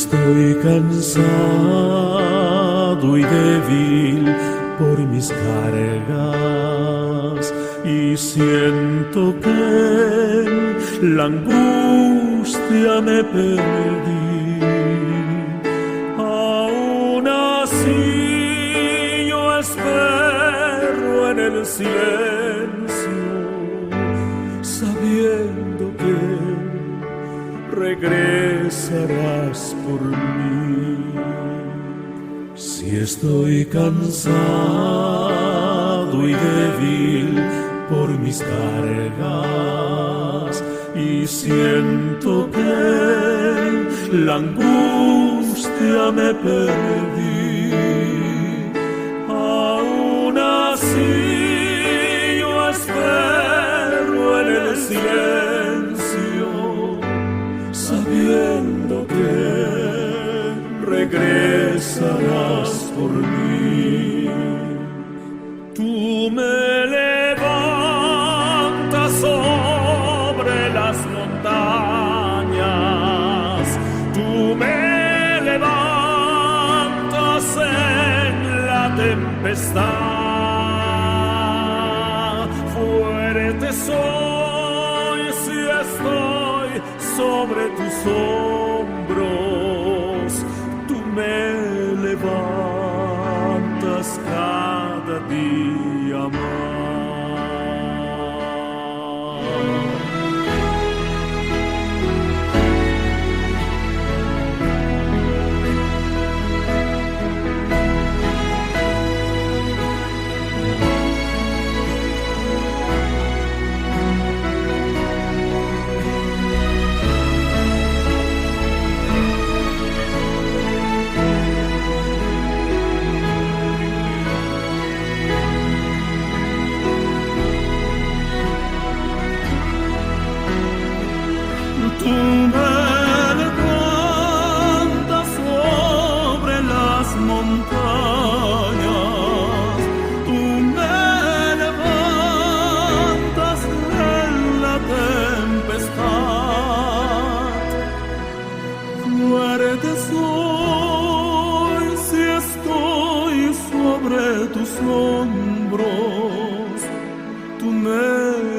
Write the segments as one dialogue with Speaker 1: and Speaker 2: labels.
Speaker 1: estoy cansado y débil por mis cargas y siento que en la angustia me perdí, aún así yo espero en el silencio, sabiendo que regresarás por mí. Si estoy cansado y débil por mis cargas y siento que la angustia me perdí, aún así yo espero en el silencio, sabiendo que regresarás por mí. Tú me levantas sobre las montañas, tú me levantas en la tempestad. Fuerte soy si estoy sobre tus hombros, tú me levantas cada día más. Tú me levantas sobre las montañas, tú me levantas en la tempestad. Fuerte soy si estoy sobre tus hombros, tú me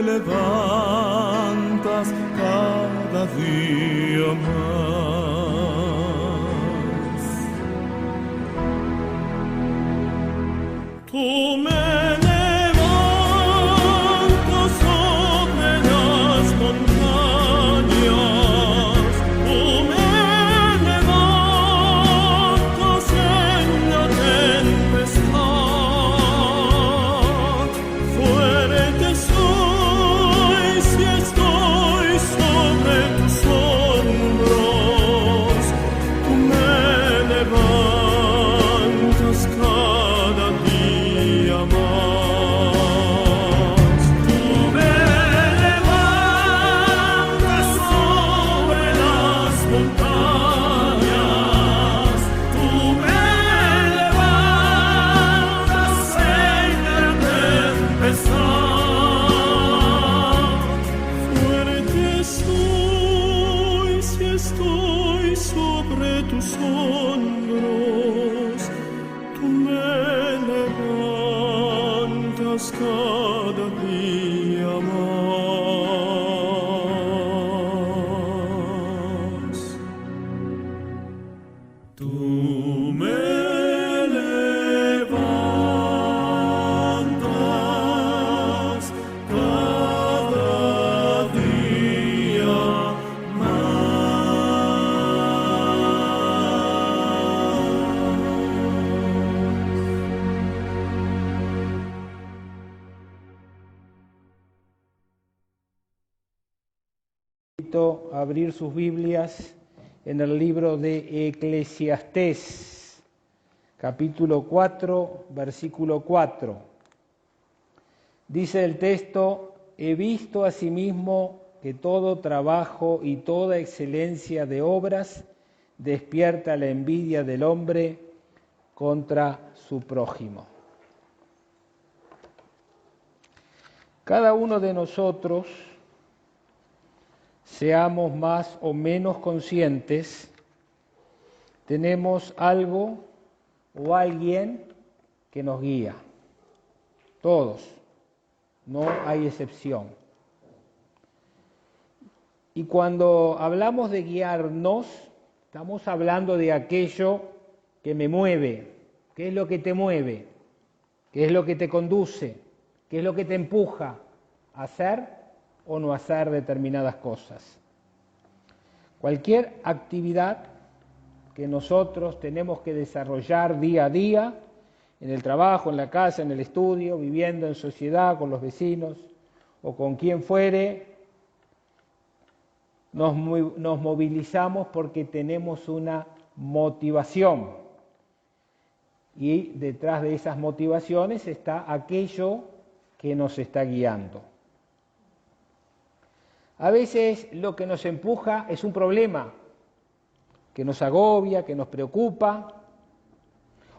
Speaker 1: levantas cada día más. Tú me levantas sobre las montañas, tú me levantas en la tempestad. Fuerte soy si estoy sobre tus hombros, tú me levantas cada día más. Tú me levantas sobre las montañas, tú me levantas en la tempestad. Fuerte soy si estoy sobre tus hombros, tú me levantas cada día más. Tú me levantas cada día
Speaker 2: Invito a abrir sus Biblias en el libro de Eclesiastés, capítulo 4, versículo 4. Dice el texto: he visto asimismo que todo trabajo y toda excelencia de obras despierta la envidia del hombre contra su prójimo. Cada uno de nosotros, seamos más o menos conscientes, tenemos algo o alguien que nos guía. Todos, no hay excepción. Y cuando hablamos de guiarnos, estamos hablando de aquello que me mueve. ¿Qué es lo que te mueve? ¿Qué es lo que te conduce? ¿Qué es lo que te empuja a hacer o no hacer determinadas cosas? Cualquier actividad que nosotros tenemos que desarrollar día a día, en el trabajo, en la casa, en el estudio, viviendo en sociedad, con los vecinos o con quien fuere, nos movilizamos porque tenemos una motivación. Y detrás de esas motivaciones está aquello que nos está guiando. A veces lo que nos empuja es un problema que nos agobia, que nos preocupa,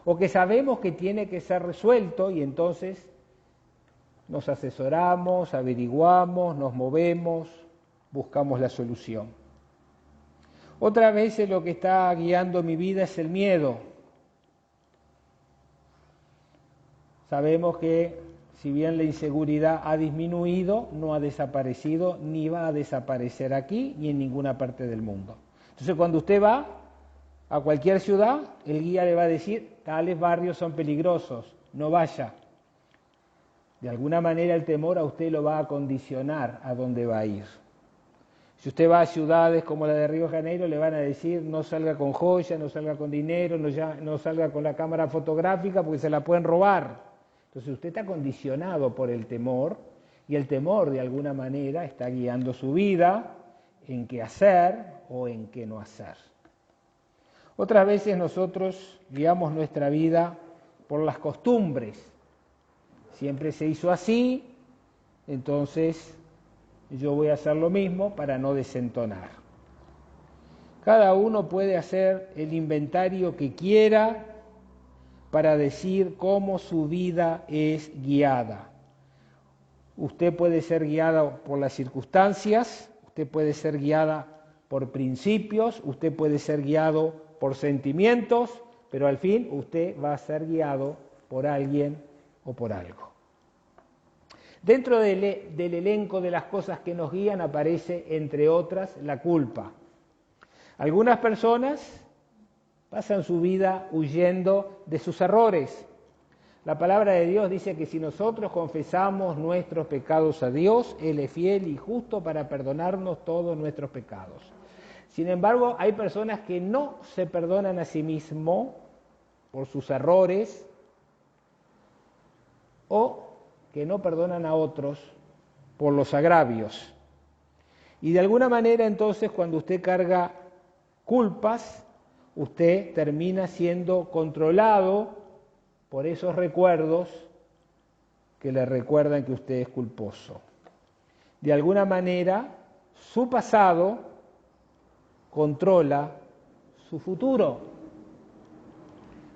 Speaker 2: o que sabemos que tiene que ser resuelto y entonces nos asesoramos, averiguamos, nos movemos, buscamos la solución. Otras veces lo que está guiando mi vida es el miedo. Sabemos que si bien la inseguridad ha disminuido, no ha desaparecido ni va a desaparecer aquí ni en ninguna parte del mundo. Entonces cuando usted va a cualquier ciudad, el guía le va a decir, tales barrios son peligrosos, no vaya. De alguna manera el temor a usted lo va a condicionar a dónde va a ir. Si usted va a ciudades como la de Río de Janeiro, le van a decir, no salga con joyas, no salga con dinero, no salga con la cámara fotográfica porque se la pueden robar. Entonces usted está condicionado por el temor y el temor de alguna manera está guiando su vida en qué hacer o en qué no hacer. Otras veces nosotros guiamos nuestra vida por las costumbres. Siempre se hizo así, entonces yo voy a hacer lo mismo para no desentonar. Cada uno puede hacer el inventario que quiera para decir cómo su vida es guiada. Usted puede ser guiada por las circunstancias, usted puede ser guiada por principios, usted puede ser guiado por sentimientos, pero al fin usted va a ser guiado por alguien o por algo. Dentro del elenco de las cosas que nos guían aparece, entre otras, la culpa. Algunas personas pasan su vida huyendo de sus errores. La palabra de Dios dice que si nosotros confesamos nuestros pecados a Dios, Él es fiel y justo para perdonarnos todos nuestros pecados. Sin embargo, hay personas que no se perdonan a sí mismos por sus errores o que no perdonan a otros por los agravios. Y de alguna manera entonces cuando usted carga culpas, usted termina siendo controlado por esos recuerdos que le recuerdan que usted es culposo. De alguna manera, su pasado controla su futuro.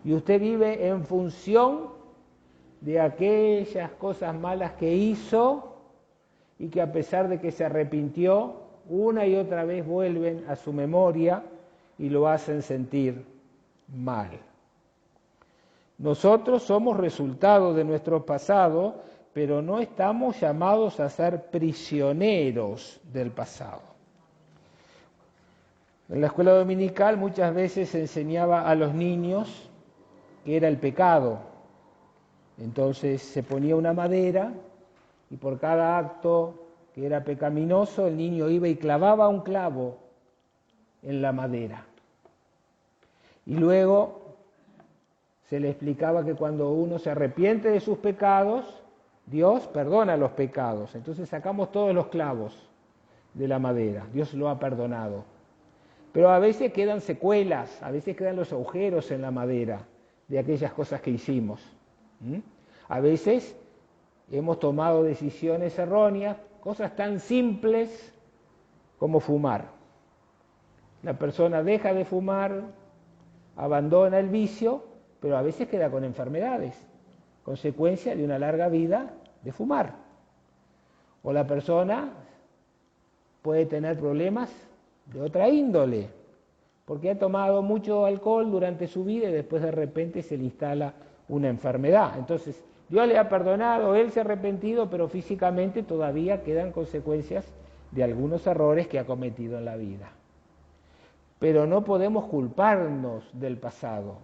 Speaker 2: Y usted vive en función de aquellas cosas malas que hizo y que a pesar de que se arrepintió, una y otra vez vuelven a su memoria y lo hacen sentir mal. Nosotros somos resultado de nuestro pasado, pero no estamos llamados a ser prisioneros del pasado. En la escuela dominical muchas veces se enseñaba a los niños que era el pecado. Entonces se ponía una madera y por cada acto que era pecaminoso el niño iba y clavaba un clavo en la madera. Y luego se le explicaba que cuando uno se arrepiente de sus pecados, Dios perdona los pecados. Entonces sacamos todos los clavos de la madera, Dios lo ha perdonado. Pero a veces quedan secuelas, a veces quedan los agujeros en la madera de aquellas cosas que hicimos. A veces hemos tomado decisiones erróneas, cosas tan simples como fumar. La persona deja de fumar, abandona el vicio, pero a veces queda con enfermedades, consecuencia de una larga vida de fumar. O la persona puede tener problemas de otra índole, porque ha tomado mucho alcohol durante su vida y después de repente se le instala una enfermedad. Entonces, Dios le ha perdonado, él se ha arrepentido, pero físicamente todavía quedan consecuencias de algunos errores que ha cometido en la vida. Pero no podemos culparnos del pasado.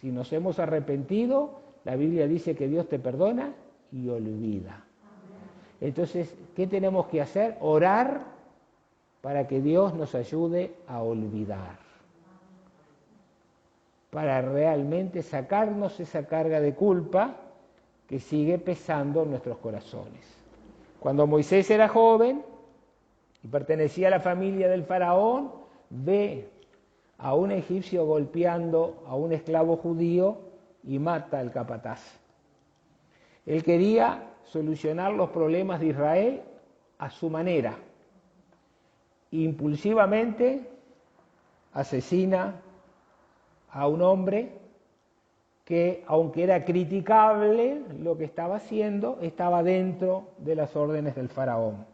Speaker 2: Si nos hemos arrepentido, la Biblia dice que Dios te perdona y olvida. Entonces, ¿qué tenemos que hacer? Orar para que Dios nos ayude a olvidar, para realmente sacarnos esa carga de culpa que sigue pesando en nuestros corazones. Cuando Moisés era joven y pertenecía a la familia del faraón, ve a un egipcio golpeando a un esclavo judío y mata al capataz. Él quería solucionar los problemas de Israel a su manera. Impulsivamente asesina a un hombre que, aunque era criticable lo que estaba haciendo, estaba dentro de las órdenes del faraón.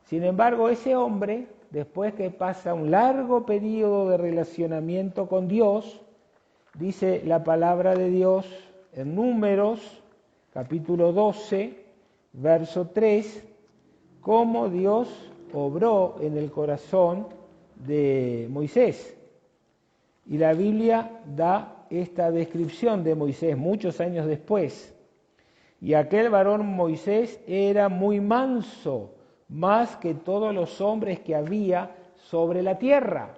Speaker 2: Sin embargo, ese hombre, después que pasa un largo periodo de relacionamiento con Dios, dice la palabra de Dios en Números, capítulo 12, verso 3, cómo Dios obró en el corazón de Moisés. Y la Biblia da esta descripción de Moisés muchos años después. Y aquel varón Moisés era muy manso, más que todos los hombres que había sobre la tierra.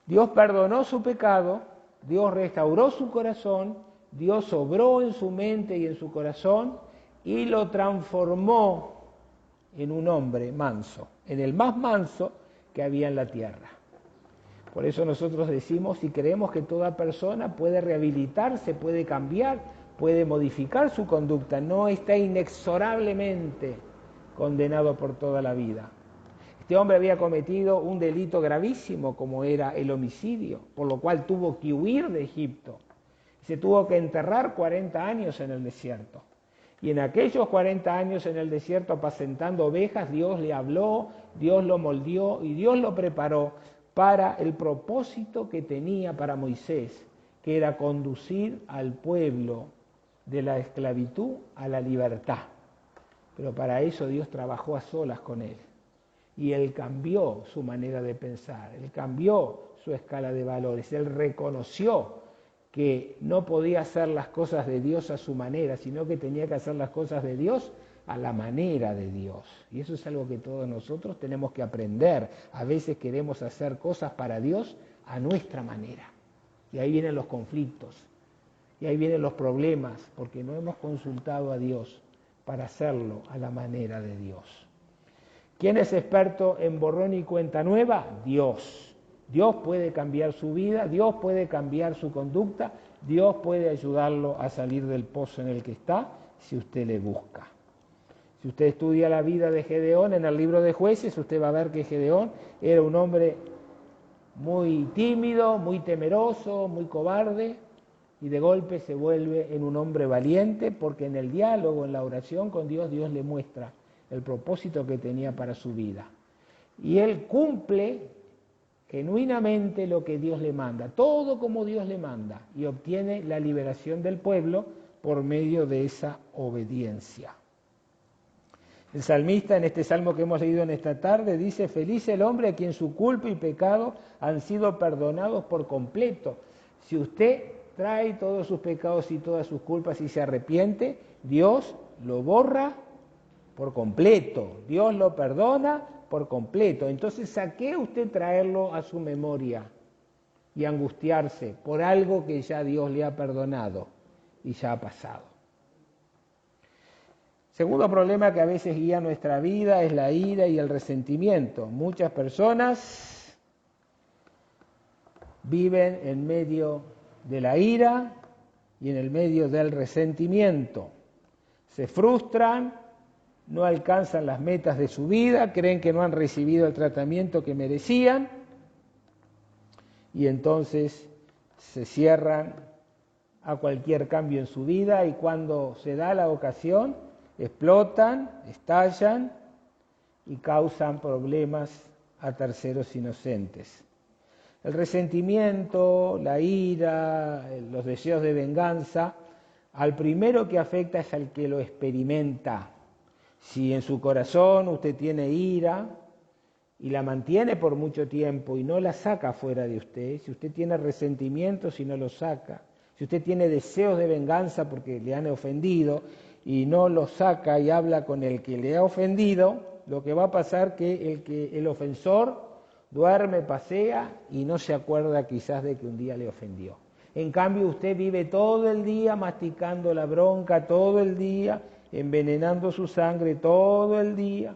Speaker 2: Dios perdonó su pecado, Dios restauró su corazón, Dios obró en su mente y en su corazón y lo transformó en un hombre manso, en el más manso que había en la tierra. Por eso nosotros decimos y creemos que toda persona puede rehabilitarse, puede cambiar, puede modificar su conducta, no está inexorablemente condenado por toda la vida. Este hombre había cometido un delito gravísimo como era el homicidio, por lo cual tuvo que huir de Egipto. Se tuvo que enterrar 40 años en el desierto. Y en aquellos 40 años en el desierto apacentando ovejas, Dios le habló, Dios lo moldeó y Dios lo preparó para el propósito que tenía para Moisés, que era conducir al pueblo de la esclavitud a la libertad. Pero para eso Dios trabajó a solas con él. Y él cambió su manera de pensar, él cambió su escala de valores, él reconoció que no podía hacer las cosas de Dios a su manera, sino que tenía que hacer las cosas de Dios a la manera de Dios. Y eso es algo que todos nosotros tenemos que aprender. A veces queremos hacer cosas para Dios a nuestra manera. Y ahí vienen los conflictos, y ahí vienen los problemas, porque no hemos consultado a Dios para hacerlo a la manera de Dios. ¿Quién es experto en borrón y cuenta nueva? Dios. Dios puede cambiar su vida, Dios puede cambiar su conducta, Dios puede ayudarlo a salir del pozo en el que está si usted le busca. Si usted estudia la vida de Gedeón en el libro de Jueces, usted va a ver que Gedeón era un hombre muy tímido, muy temeroso, muy cobarde, y de golpe se vuelve en un hombre valiente porque en el diálogo, en la oración con Dios, Dios le muestra el propósito que tenía para su vida. Y él cumple genuinamente lo que Dios le manda, todo como Dios le manda, y obtiene la liberación del pueblo por medio de esa obediencia. El salmista en este salmo que hemos leído en esta tarde dice: feliz el hombre a quien su culpa y pecado han sido perdonados por completo. Si usted trae todos sus pecados y todas sus culpas y se arrepiente, Dios lo borra por completo, Dios lo perdona por completo. Entonces, ¿a qué usted traerlo a su memoria y angustiarse por algo que ya Dios le ha perdonado y ya ha pasado? Segundo problema que a veces guía nuestra vida es la ira y el resentimiento. Muchas personas viven en medio de la ira y en el medio del resentimiento. Se frustran, no alcanzan las metas de su vida, creen que no han recibido el tratamiento que merecían y entonces se cierran a cualquier cambio en su vida, y cuando se da la ocasión explotan, estallan y causan problemas a terceros inocentes. El resentimiento, la ira, los deseos de venganza, al primero que afecta es al que lo experimenta. Si en su corazón usted tiene ira y la mantiene por mucho tiempo y no la saca fuera de usted, si usted tiene resentimientos y no lo saca, si usted tiene deseos de venganza porque le han ofendido y no lo saca y habla con el que le ha ofendido, lo que va a pasar que el ofensor duerme, pasea y no se acuerda quizás de que un día le ofendió. En cambio, usted vive todo el día masticando la bronca, todo el día envenenando su sangre, todo el día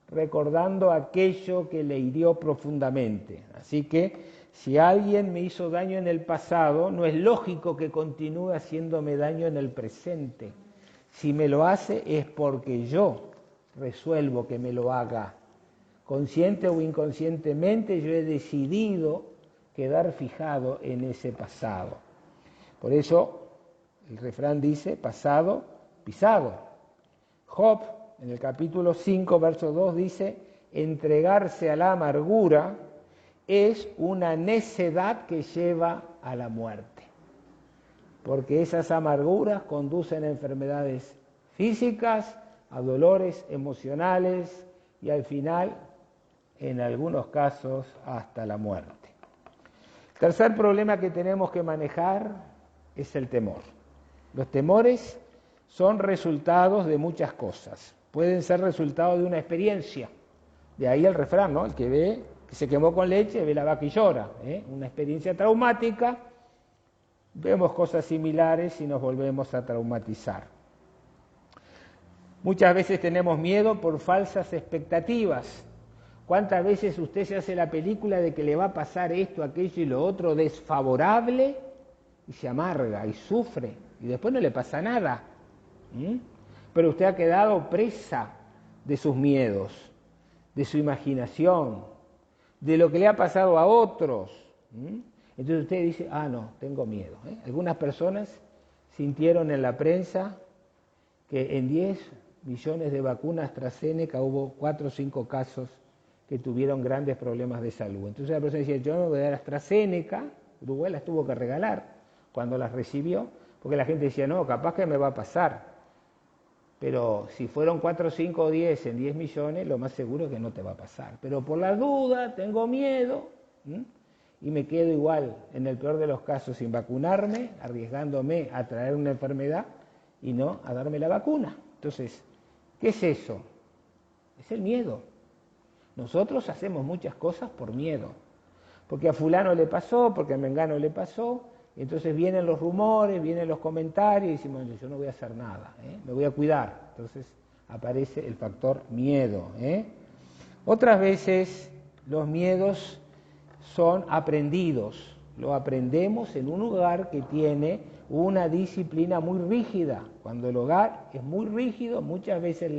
Speaker 2: recordando aquello que le hirió profundamente. Así que si alguien me hizo daño en el pasado, no es lógico que continúe haciéndome daño en el presente. Si me lo hace es porque yo resuelvo que me lo haga. Consciente o inconscientemente yo he decidido quedar fijado en ese pasado. Por eso el refrán dice, pasado, pisado. Job, en el capítulo 5, verso 2, dice, entregarse a la amargura es una necedad que lleva a la muerte. Porque esas amarguras conducen a enfermedades físicas, a dolores emocionales y al final, en algunos casos, hasta la muerte. Tercer problema que tenemos que manejar es el temor. Los temores son resultados de muchas cosas. Pueden ser resultado de una experiencia. De ahí el refrán, ¿no? El que ve que se quemó con leche, ve la vaca y llora. Una experiencia traumática, vemos cosas similares y nos volvemos a traumatizar. Muchas veces tenemos miedo por falsas expectativas. ¿Cuántas veces usted se hace la película de que le va a pasar esto, aquello y lo otro desfavorable y se amarga y sufre y después no le pasa nada? Pero usted ha quedado presa de sus miedos, de su imaginación, de lo que le ha pasado a otros. Entonces usted dice, no, tengo miedo. Algunas personas sintieron en la prensa que en 10 millones de vacunas AstraZeneca hubo 4 o 5 casos que tuvieron grandes problemas de salud. Entonces la persona decía, yo no voy a dar AstraZeneca, Uruguay las tuvo que regalar cuando las recibió, porque la gente decía, no, capaz que me va a pasar. Pero si fueron 4, 5 o 10 en 10 millones, lo más seguro es que no te va a pasar. Pero por la duda, tengo miedo, y me quedo igual, en el peor de los casos, sin vacunarme, arriesgándome a traer una enfermedad y no a darme la vacuna. Entonces, ¿qué es eso? Es el miedo. Nosotros hacemos muchas cosas por miedo. Porque a fulano le pasó, porque a mengano le pasó, y entonces vienen los rumores, vienen los comentarios y decimos, yo no voy a hacer nada, me voy a cuidar. Entonces aparece el factor miedo. Otras veces los miedos son aprendidos. Lo aprendemos en un lugar que tiene una disciplina muy rígida. Cuando el hogar es muy rígido, muchas veces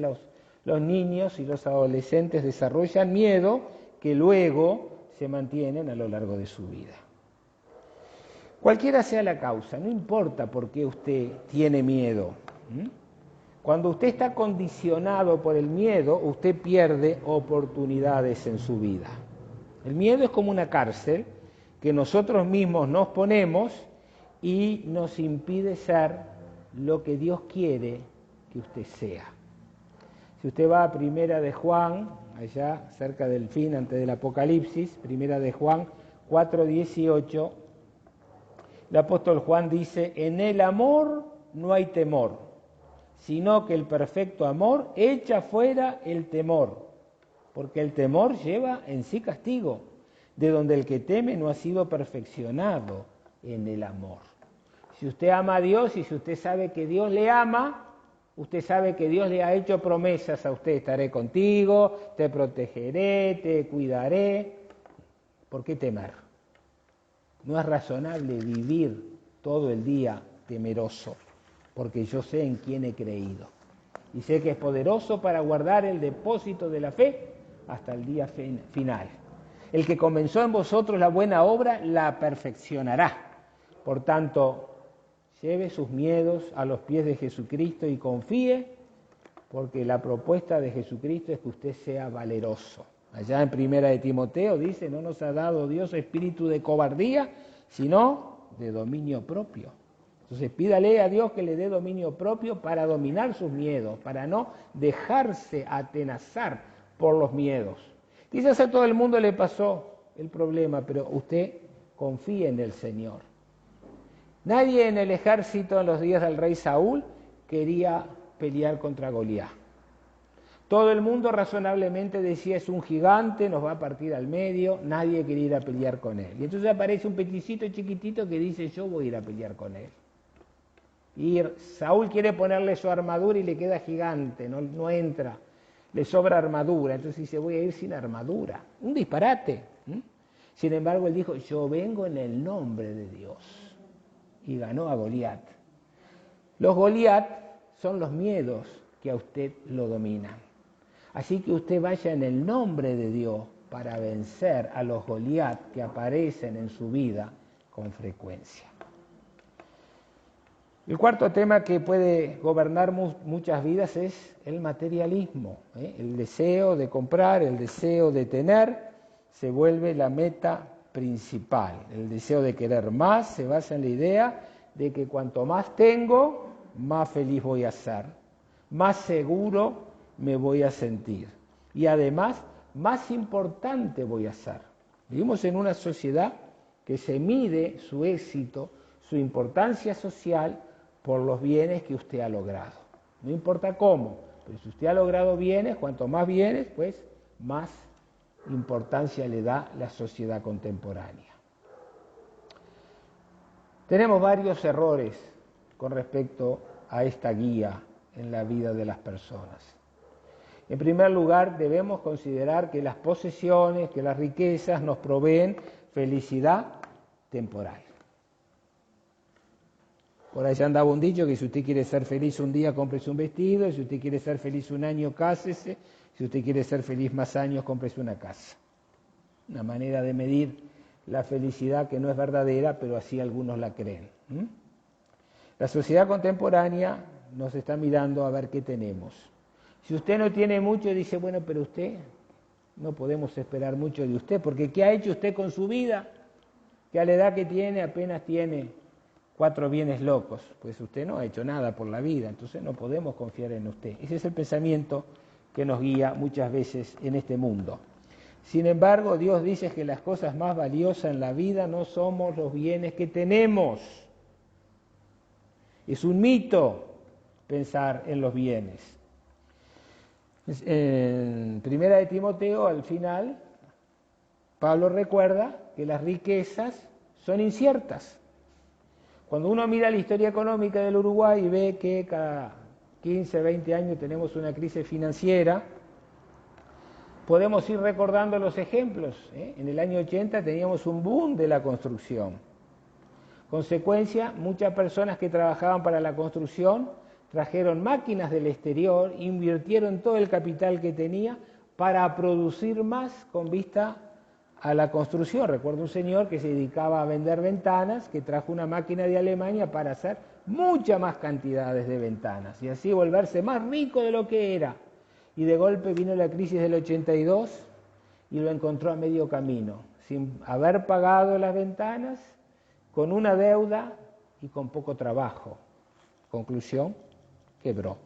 Speaker 2: los niños y los adolescentes desarrollan miedo que luego se mantienen a lo largo de su vida. Cualquiera sea la causa, no importa por qué usted tiene miedo. Cuando usted está condicionado por el miedo, usted pierde oportunidades en su vida. El miedo es como una cárcel que nosotros mismos nos ponemos y nos impide ser lo que Dios quiere que usted sea. Si usted va a Primera de Juan, allá cerca del fin, antes del Apocalipsis, Primera de Juan 4:18, el apóstol Juan dice, en el amor no hay temor, sino que el perfecto amor echa fuera el temor, porque el temor lleva en sí castigo, de donde el que teme no ha sido perfeccionado en el amor. Si usted ama a Dios y si usted sabe que Dios le ama, usted sabe que Dios le ha hecho promesas a usted, estaré contigo, te protegeré, te cuidaré. ¿Por qué temer? No es razonable vivir todo el día temeroso, porque yo sé en quién he creído. Y sé que es poderoso para guardar el depósito de la fe hasta el día final. El que comenzó en vosotros la buena obra, la perfeccionará. Por tanto, lleve sus miedos a los pies de Jesucristo y confíe, porque la propuesta de Jesucristo es que usted sea valeroso. Allá en Primera de Timoteo dice, no nos ha dado Dios espíritu de cobardía, sino de dominio propio. Entonces pídale a Dios que le dé dominio propio para dominar sus miedos, para no dejarse atenazar por los miedos. Quizás a todo el mundo le pasó el problema, pero usted confíe en el Señor. Nadie en el ejército en los días del rey Saúl quería pelear contra Goliat. Todo el mundo razonablemente decía, es un gigante, nos va a partir al medio, nadie quería ir a pelear con él. Y entonces aparece un peticito chiquitito que dice, yo voy a ir a pelear con él. Y Saúl quiere ponerle su armadura y le queda gigante, no entra, le sobra armadura. Entonces dice, voy a ir sin armadura. Un disparate. Sin embargo, él dijo, yo vengo en el nombre de Dios. Y ganó a Goliat. Los Goliat son los miedos que a usted lo dominan. Así que usted vaya en el nombre de Dios para vencer a los Goliat que aparecen en su vida con frecuencia. El cuarto tema que puede gobernar muchas vidas es el materialismo. El deseo de comprar, el deseo de tener, se vuelve la meta principal. El deseo de querer más se basa en la idea de que cuanto más tengo, más feliz voy a ser, más seguro me voy a sentir y además más importante voy a ser. Vivimos en una sociedad que se mide su éxito, su importancia social por los bienes que usted ha logrado. No importa cómo, pero si usted ha logrado bienes, cuanto más bienes, pues más importancia le da la sociedad contemporánea. Tenemos varios errores con respecto a esta guía en la vida de las personas. En primer lugar, debemos considerar que las posesiones, que las riquezas nos proveen felicidad temporal. Por allá andaba un dicho que si usted quiere ser feliz un día, cómprese un vestido, si usted quiere ser feliz un año, cásese, si usted quiere ser feliz más años, cómprese una casa. Una manera de medir la felicidad que no es verdadera, pero así algunos la creen. La sociedad contemporánea nos está mirando a ver qué tenemos. Si usted no tiene mucho, dice, bueno, pero usted, no podemos esperar mucho de usted, porque ¿qué ha hecho usted con su vida? Que a la edad que tiene, apenas tiene 4 bienes locos. Pues usted no ha hecho nada por la vida, entonces no podemos confiar en usted. Ese es el pensamiento que nos guía muchas veces en este mundo. Sin embargo, Dios dice que las cosas más valiosas en la vida no somos los bienes que tenemos. Es un mito pensar en los bienes. En Primera de Timoteo, al final, Pablo recuerda que las riquezas son inciertas. Cuando uno mira la historia económica del Uruguay y ve que cada 15, 20 años tenemos una crisis financiera, podemos ir recordando los ejemplos. En el año 80 teníamos un boom de la construcción. Consecuencia, muchas personas que trabajaban para la construcción trajeron máquinas del exterior, invirtieron todo el capital que tenía para producir más con vista a la construcción. Recuerdo un señor que se dedicaba a vender ventanas, que trajo una máquina de Alemania para hacer muchas más cantidades de ventanas y así volverse más rico de lo que era. Y de golpe vino la crisis del 82 y lo encontró a medio camino, sin haber pagado las ventanas, con una deuda y con poco trabajo. Conclusión, quebró.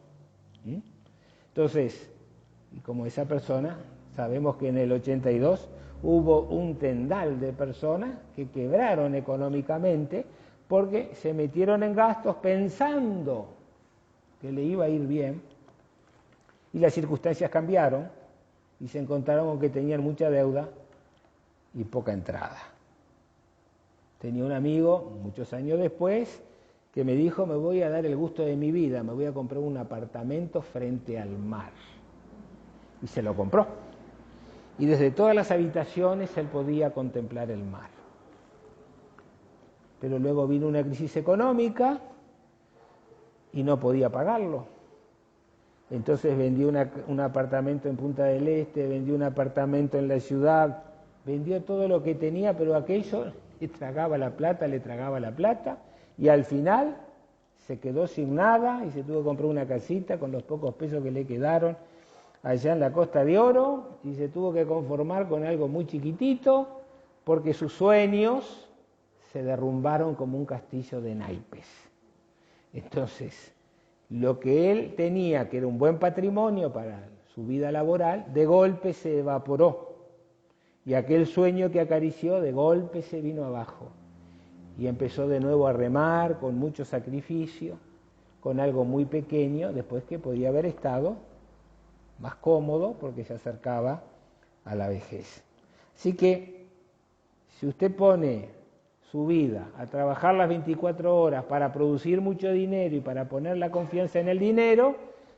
Speaker 2: Entonces, y como esa persona, sabemos que en el 82 hubo un tendal de personas que quebraron económicamente porque se metieron en gastos pensando que le iba a ir bien y las circunstancias cambiaron y se encontraron con que tenían mucha deuda y poca entrada. Tenía un amigo, muchos años después, que me dijo, me voy a dar el gusto de mi vida, me voy a comprar un apartamento frente al mar. Y se lo compró. Y desde todas las habitaciones él podía contemplar el mar. Pero luego vino una crisis económica y no podía pagarlo. Entonces vendió un apartamento en Punta del Este, vendió un apartamento en la ciudad, vendió todo lo que tenía, pero aquello le tragaba la plata, y al final se quedó sin nada y se tuvo que comprar una casita con los pocos pesos que le quedaron. allá en la Costa de Oro y se tuvo que conformar con algo muy chiquitito porque sus sueños se derrumbaron como un castillo de naipes. Entonces, lo que él tenía, que era un buen patrimonio para su vida laboral, de golpe se evaporó. Y aquel sueño que acarició, de golpe se vino abajo. Y empezó de nuevo a remar con mucho sacrificio, con algo muy pequeño, después que podía haber estado más cómodo porque se acercaba a la vejez. Así que, si usted pone su vida a trabajar las 24 horas para producir mucho dinero y para poner la confianza en el dinero,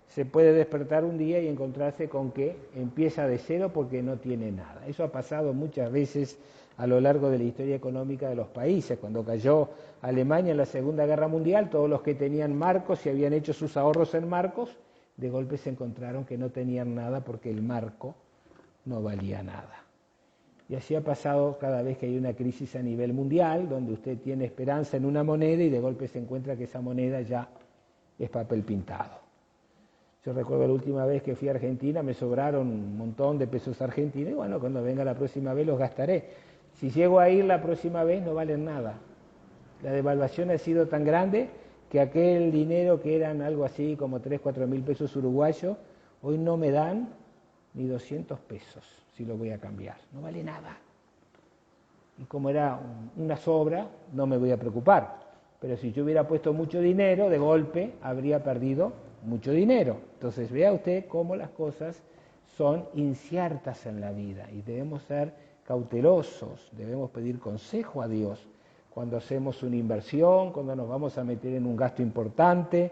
Speaker 2: se puede despertar un día y encontrarse con que empieza de cero porque no tiene nada. Eso ha pasado muchas veces a lo largo de la historia económica de los países. Cuando cayó Alemania en la Segunda Guerra Mundial, todos los que tenían marcos y habían hecho sus ahorros en marcos, de golpe se encontraron que no tenían nada porque el marco no valía nada. Y así ha pasado cada vez que hay una crisis a nivel mundial, donde usted tiene esperanza en una moneda y de golpe se encuentra que esa moneda ya es papel pintado. Yo recuerdo la última vez que fui a Argentina, me sobraron un montón de pesos argentinos y bueno, cuando venga la próxima vez los gastaré. Si llego a ir la próxima vez no valen nada. La devaluación ha sido tan grande que aquel dinero que eran algo así como 3, 4 mil pesos uruguayos, hoy no me dan ni 200 pesos si lo voy a cambiar. No vale nada. Y como era una sobra, no me voy a preocupar. Pero si yo hubiera puesto mucho dinero, de golpe habría perdido mucho dinero. Entonces vea usted cómo las cosas son inciertas en la vida y debemos ser cautelosos, debemos pedir consejo a Dios cuando hacemos una inversión, cuando nos vamos a meter en un gasto importante,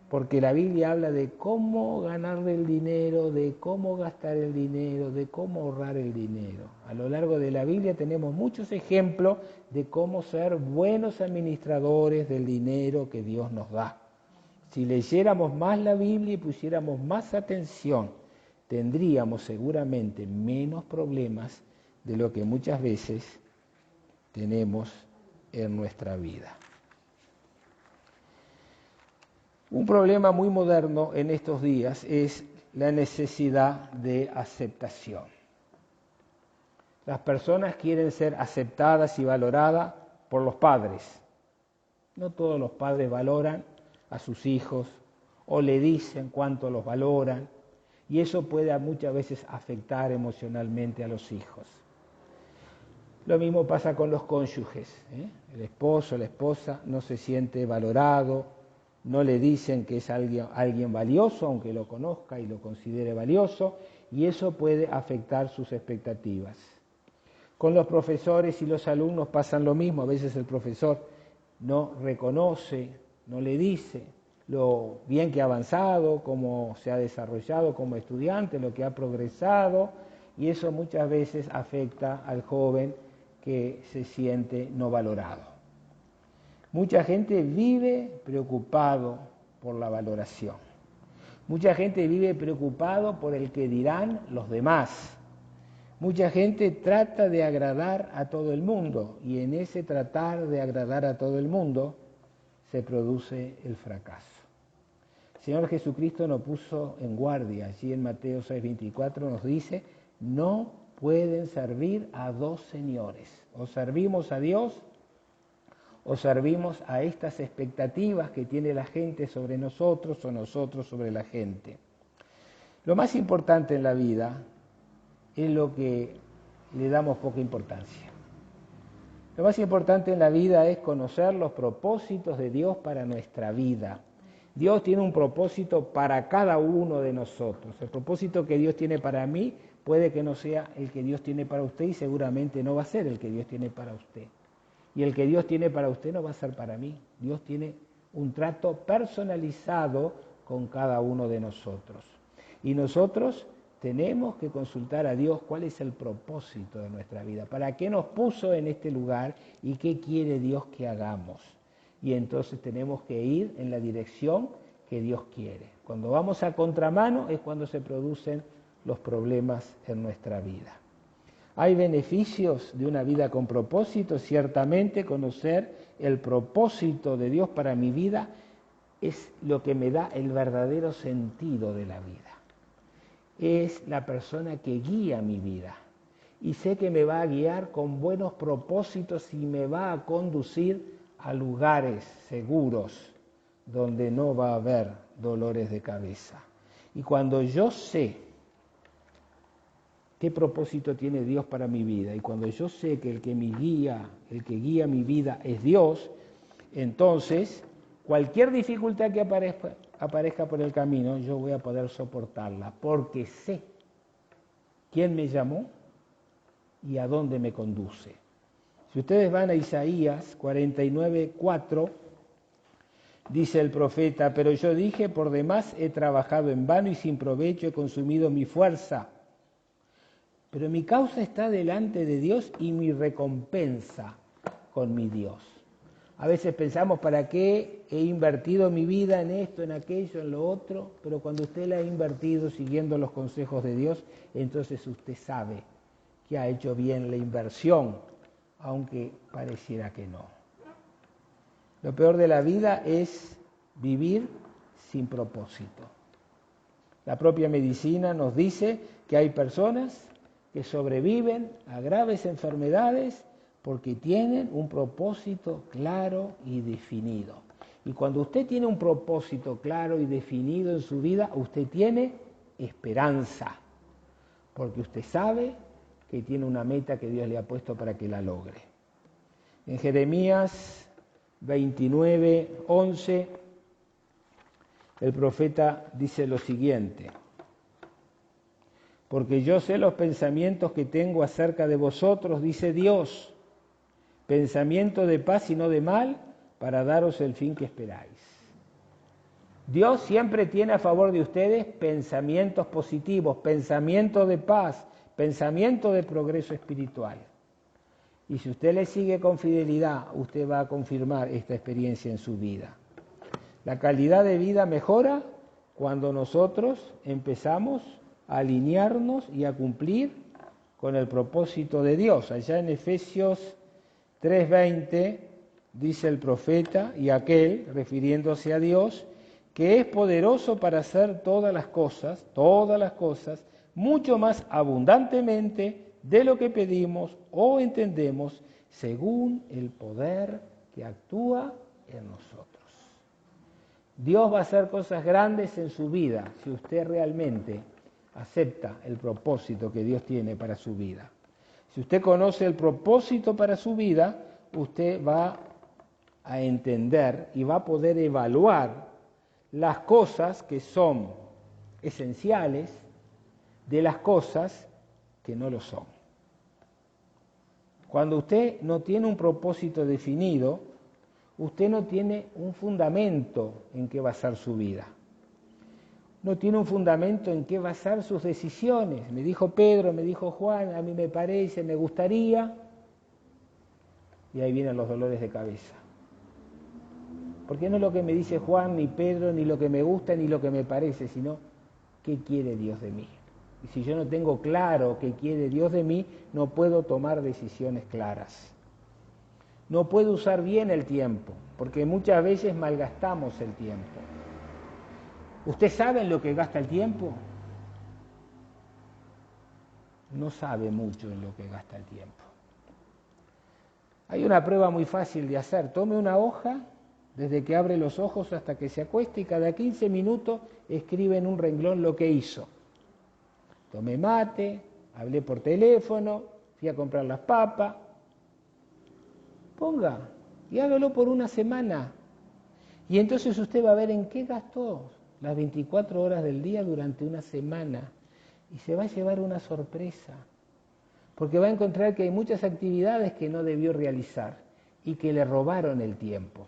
Speaker 2: porque la Biblia habla de cómo ganar el dinero, de cómo gastar el dinero, de cómo ahorrar el dinero. A lo largo de la Biblia tenemos muchos ejemplos de cómo ser buenos administradores del dinero que Dios nos da. Si leyéramos más la Biblia y pusiéramos más atención, tendríamos seguramente menos problemas de lo que muchas veces tenemos en nuestra vida. Un problema muy moderno en estos días es la necesidad de aceptación. Las personas quieren ser aceptadas y valoradas por los padres. No todos los padres valoran a sus hijos o le dicen cuánto los valoran y eso puede muchas veces afectar emocionalmente a los hijos. Lo mismo pasa con los cónyuges. El esposo, la esposa no se siente valorado, no le dicen que es alguien valioso, aunque lo conozca y lo considere valioso, y eso puede afectar sus expectativas. Con los profesores y los alumnos pasan lo mismo. A veces el profesor no reconoce, no le dice lo bien que ha avanzado, cómo se ha desarrollado como estudiante, lo que ha progresado, y eso muchas veces afecta al joven que se siente no valorado. Mucha gente vive preocupado por la valoración. Mucha gente vive preocupado por el que dirán los demás. Mucha gente trata de agradar a todo el mundo y en ese tratar de agradar a todo el mundo se produce el fracaso. El Señor Jesucristo nos puso en guardia. Allí en Mateo 6:24 nos dice, no pueden servir a dos señores. O servimos a Dios o servimos a estas expectativas que tiene la gente sobre nosotros o nosotros sobre la gente. Lo más importante en la vida es lo que le damos poca importancia. Lo más importante en la vida es conocer los propósitos de Dios para nuestra vida. Dios tiene un propósito para cada uno de nosotros. El propósito que Dios tiene para mí puede que no sea el que Dios tiene para usted y seguramente no va a ser el que Dios tiene para usted. Y el que Dios tiene para usted no va a ser para mí. Dios tiene un trato personalizado con cada uno de nosotros. Y nosotros tenemos que consultar a Dios cuál es el propósito de nuestra vida, para qué nos puso en este lugar y qué quiere Dios que hagamos. Y entonces tenemos que ir en la dirección que Dios quiere. Cuando vamos a contramano es cuando se producen los problemas en nuestra vida. ¿Hay beneficios de una vida con propósito? Ciertamente conocer el propósito de Dios para mi vida es lo que me da el verdadero sentido de la vida. es la persona que guía mi vida. Y sé que me va a guiar con buenos propósitos y me va a conducir a lugares seguros donde no va a haber dolores de cabeza. Y cuando yo sé qué propósito tiene Dios para mi vida, y cuando yo sé que el que guía mi vida es Dios, entonces cualquier dificultad que aparezca por el camino, yo voy a poder soportarla, porque sé quién me llamó y a dónde me conduce. Si ustedes van a Isaías 49:4, dice el profeta: pero yo dije, por demás he trabajado en vano y sin provecho he consumido mi fuerza. Pero mi causa está delante de Dios y mi recompensa con mi Dios. A veces pensamos, ¿para qué he invertido mi vida en esto, en aquello, en lo otro? Pero cuando usted la ha invertido siguiendo los consejos de Dios, entonces usted sabe que ha hecho bien la inversión, aunque pareciera que no. Lo peor de la vida es vivir sin propósito. La propia medicina nos dice que hay personas que sobreviven a graves enfermedades porque tienen un propósito claro y definido. Y cuando usted tiene un propósito claro y definido en su vida, usted tiene esperanza, porque usted sabe que tiene una meta que Dios le ha puesto para que la logre. En Jeremías 29:11, el profeta dice lo siguiente: porque yo sé los pensamientos que tengo acerca de vosotros, dice Dios, pensamiento de paz y no de mal, para daros el fin que esperáis. Dios siempre tiene a favor de ustedes pensamientos positivos, pensamientos de paz, pensamientos de progreso espiritual. Y si usted le sigue con fidelidad, usted va a confirmar esta experiencia en su vida. La calidad de vida mejora cuando nosotros empezamos a alinearnos y a cumplir con el propósito de Dios. Allá en Efesios 3:20 dice el profeta: y aquel, refiriéndose a Dios, que es poderoso para hacer todas las cosas, mucho más abundantemente de lo que pedimos o entendemos, según el poder que actúa en nosotros. Dios va a hacer cosas grandes en su vida si usted realmente acepta el propósito que Dios tiene para su vida. Si usted conoce el propósito para su vida, usted va a entender y va a poder evaluar las cosas que son esenciales de las cosas que no lo son. Cuando usted no tiene un propósito definido, usted no tiene un fundamento en qué basar su vida. No tiene un fundamento en qué basar sus decisiones. Me dijo Pedro, me dijo Juan, a mí me parece, me gustaría, y ahí vienen los dolores de cabeza. Porque no es lo que me dice Juan, ni Pedro, ni lo que me gusta, ni lo que me parece, sino qué quiere Dios de mí. Y si yo no tengo claro qué quiere Dios de mí, no puedo tomar decisiones claras. No puedo usar bien el tiempo, porque muchas veces malgastamos el tiempo. ¿Usted sabe en lo que gasta el tiempo? No sabe mucho en lo que gasta el tiempo. Hay una prueba muy fácil de hacer. Tome una hoja, desde que abre los ojos hasta que se acueste, y cada 15 minutos escribe en un renglón lo que hizo. Tomé mate, hablé por teléfono, fui a comprar las papas. Ponga y hágalo por una semana. Y entonces usted va a ver en qué gastó las 24 horas del día durante una semana. Y se va a llevar una sorpresa. Porque va a encontrar que hay muchas actividades que no debió realizar y que le robaron el tiempo,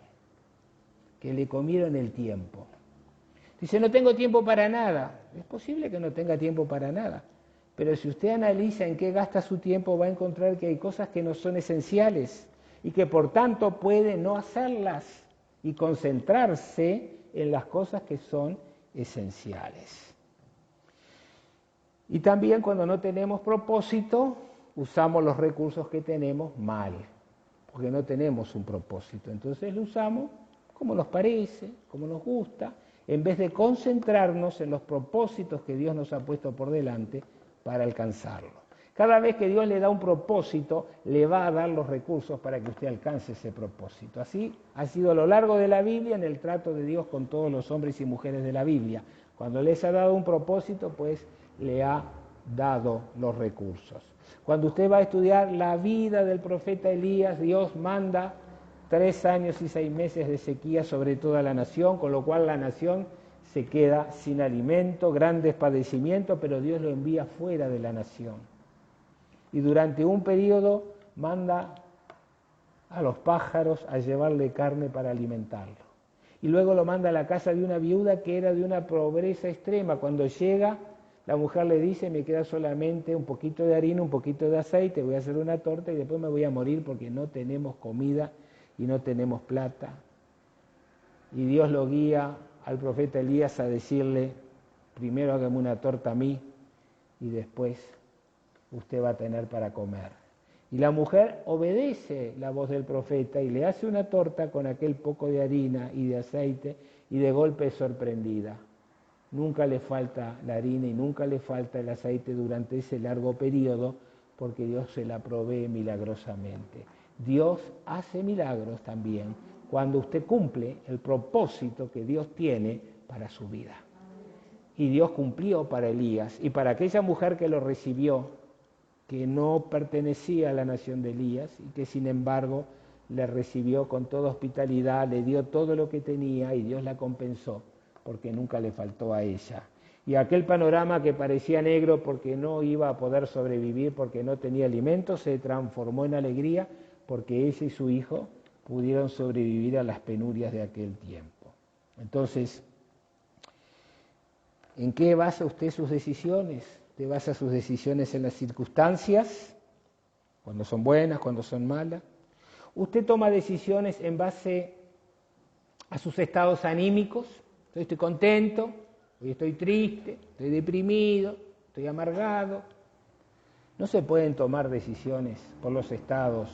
Speaker 2: que le comieron el tiempo. Dice, no tengo tiempo para nada. Es posible que no tenga tiempo para nada. Pero si usted analiza en qué gasta su tiempo, va a encontrar que hay cosas que no son esenciales y que por tanto puede no hacerlas y concentrarse en las cosas que son esenciales. Y también cuando no tenemos propósito, usamos los recursos que tenemos mal, porque no tenemos un propósito. Entonces lo usamos como nos parece, como nos gusta, en vez de concentrarnos en los propósitos que Dios nos ha puesto por delante para alcanzarlo. Cada vez que Dios le da un propósito, le va a dar los recursos para que usted alcance ese propósito. Así ha sido a lo largo de la Biblia en el trato de Dios con todos los hombres y mujeres de la Biblia. Cuando les ha dado un propósito, pues le ha dado los recursos. Cuando usted va a estudiar la vida del profeta Elías, Dios manda 3 años y 6 meses de sequía sobre toda la nación, con lo cual la nación se queda sin alimento, grandes padecimientos, pero Dios lo envía fuera de la nación. Y durante un periodo manda a los pájaros a llevarle carne para alimentarlo. Y luego lo manda a la casa de una viuda que era de una pobreza extrema. Cuando llega, la mujer le dice, me queda solamente un poquito de harina, un poquito de aceite, voy a hacer una torta y después me voy a morir porque no tenemos comida y no tenemos plata. Y Dios lo guía al profeta Elías a decirle, primero hágame una torta a mí y después usted va a tener para comer. Y la mujer obedece la voz del profeta y le hace una torta con aquel poco de harina y de aceite y de golpe es sorprendida. Nunca le falta la harina y nunca le falta el aceite durante ese largo periodo porque Dios se la provee milagrosamente. Dios hace milagros también cuando usted cumple el propósito que Dios tiene para su vida. Y Dios cumplió para Elías y para aquella mujer que lo recibió, que no pertenecía a la nación de Elías y que sin embargo le recibió con toda hospitalidad, le dio todo lo que tenía y Dios la compensó porque nunca le faltó a ella. Y aquel panorama que parecía negro porque no iba a poder sobrevivir, porque no tenía alimento, se transformó en alegría porque ella y su hijo pudieron sobrevivir a las penurias de aquel tiempo. Entonces, ¿en qué basa usted sus decisiones? ¿Usted basa sus decisiones en las circunstancias? Cuando son buenas, cuando son malas. ¿Usted toma decisiones en base a sus estados anímicos? Hoy estoy contento, hoy estoy triste, estoy deprimido, estoy amargado. No se pueden tomar decisiones por los estados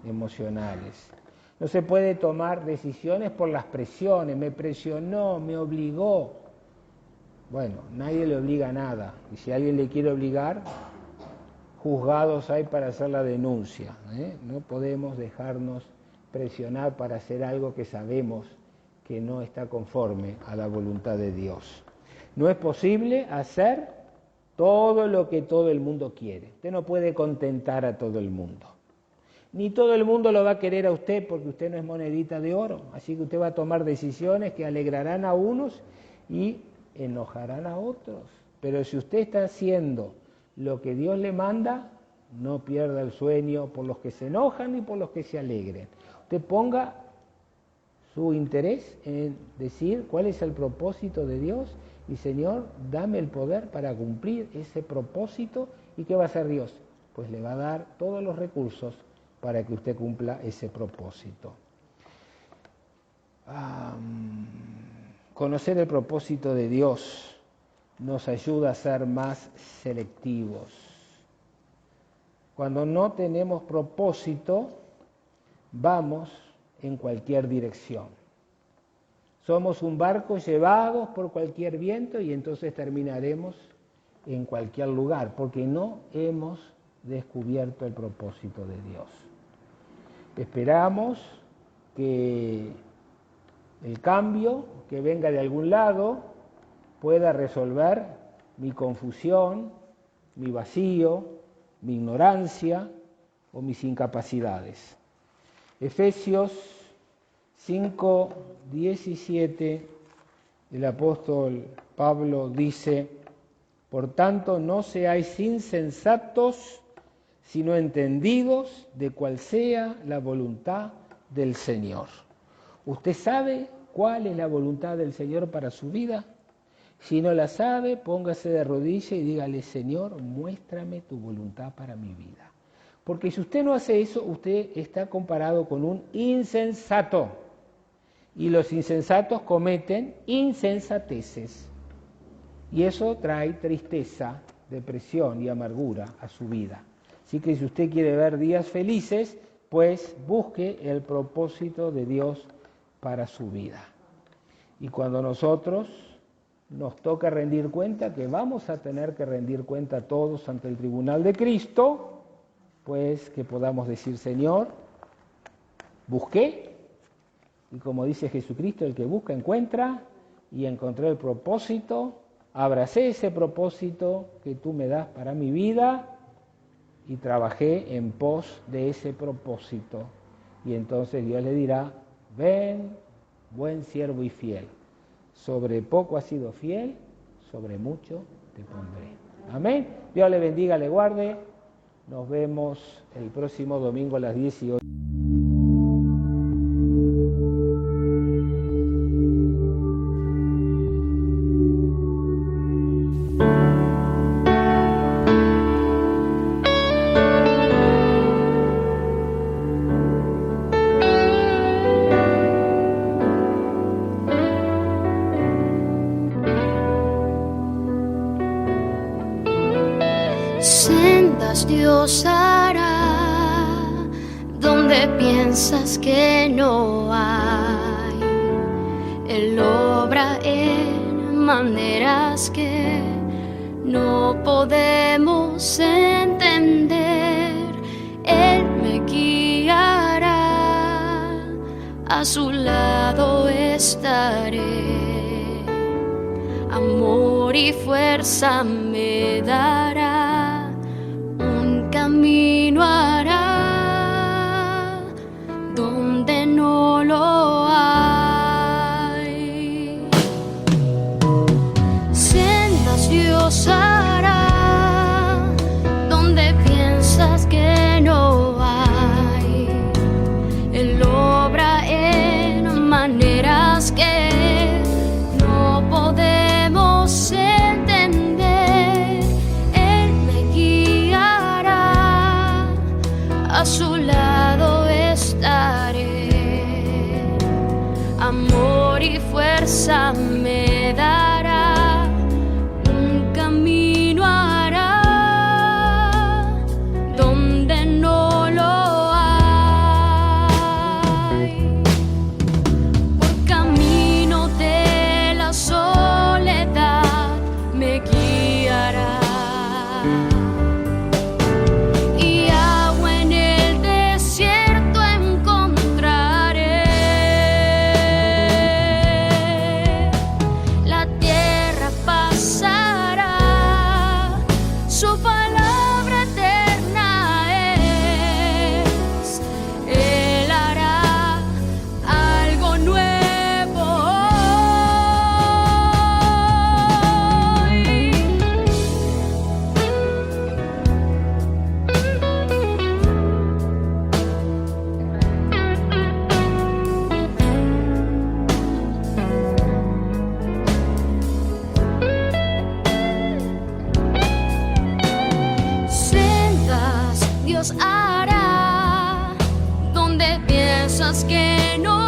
Speaker 2: emocionales. No se puede tomar decisiones por las presiones. Me presionó, me obligó. Bueno, nadie le obliga a nada. Y si alguien le quiere obligar, juzgados hay para hacer la denuncia. No podemos dejarnos presionar para hacer algo que sabemos que no está conforme a la voluntad de Dios. No es posible hacer todo lo que todo el mundo quiere. Usted no puede contentar a todo el mundo. Ni todo el mundo lo va a querer a usted porque usted no es monedita de oro. Así que usted va a tomar decisiones que alegrarán a unos y enojarán a otros. Pero si usted está haciendo lo que Dios le manda, no pierda el sueño por los que se enojan ni por los que se alegren. Usted ponga su interés en decir cuál es el propósito de Dios y Señor, dame el poder para cumplir ese propósito. ¿Y qué va a hacer Dios? Pues le va a dar todos los recursos para que usted cumpla ese propósito. Conocer el propósito de Dios nos ayuda a ser más selectivos. Cuando no tenemos propósito, vamos en cualquier dirección. Somos un barco llevados por cualquier viento y entonces terminaremos en cualquier lugar, porque no hemos descubierto el propósito de Dios. Esperamos que el cambio que venga de algún lado pueda resolver mi confusión, mi vacío, mi ignorancia o mis incapacidades. Efesios 5:17, el apóstol Pablo dice, por tanto no seáis insensatos, sino entendidos de cuál sea la voluntad del Señor. ¿Usted sabe cuál es la voluntad del Señor para su vida? Si no la sabe, póngase de rodillas y dígale, Señor, muéstrame tu voluntad para mi vida. Porque si usted no hace eso, usted está comparado con un insensato. Y los insensatos cometen insensateces. Y eso trae tristeza, depresión y amargura a su vida. Así que si usted quiere ver días felices, pues busque el propósito de Dios para su vida. Y cuando nosotros nos toca rendir cuenta, que vamos a tener que rendir cuenta todos ante el tribunal de Cristo, pues que podamos decir, Señor, busqué, y como dice Jesucristo, el que busca encuentra, y encontré el propósito, abracé ese propósito que tú me das para mi vida, y trabajé en pos de ese propósito. Y entonces Dios le dirá, ven, buen siervo y fiel. Sobre poco has sido fiel, sobre mucho te pondré. Amén. Dios le bendiga, le guarde. Nos vemos el próximo domingo a las 18.
Speaker 3: Sendas Dios hará donde piensas que no hay. Él obra en maneras que no podemos entender. Él me guiará, a su lado estaré. Amor y fuerza me dará, un camino hará donde no lo hay. Sendas Dios hará donde piensas que no hay. Él obra en maneras que no podemos entender. Él me guiará, a su lado estaré. Amor y fuerza me dará, un camino hará donde no lo hay. Por camino de la soledad me guiará, y agua en el desierto encontraré. La tierra pasará, su palabra eterna es. Él hará algo nuevo hoy. Sendas Dios hará donde piensas que no